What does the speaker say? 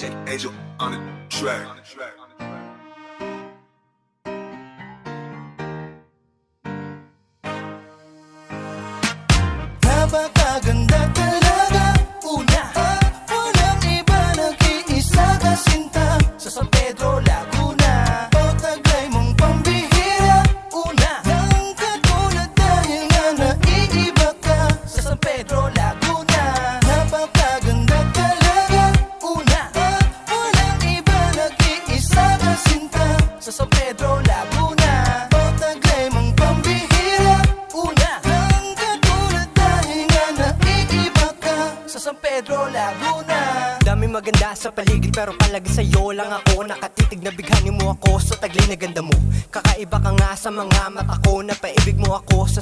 DJ Angel on the track. Napakaganda talaga, una at walang iba, nag-iisa ka sinta sa San Pedro, Laguna. Pagtaglay mong pambihira, una ng katulad dahil nga naiiba ka sa San Pedro, Laguna. Napakaganda talaga, una at walang iba, nag-iisa ka sinta sa San Pedro, Laguna. Pagtaglay mong pambihira, una ng katulad dahil nga naiiba ka sa San Pedro, Laguna. Daming maganda sa paligid pero palagi sa'yo lang ako nakatitig, nabighani mo ako sa taglay na ganda mo. Kakaiba ka nga sa mga mata ko, napaibig mo ako sa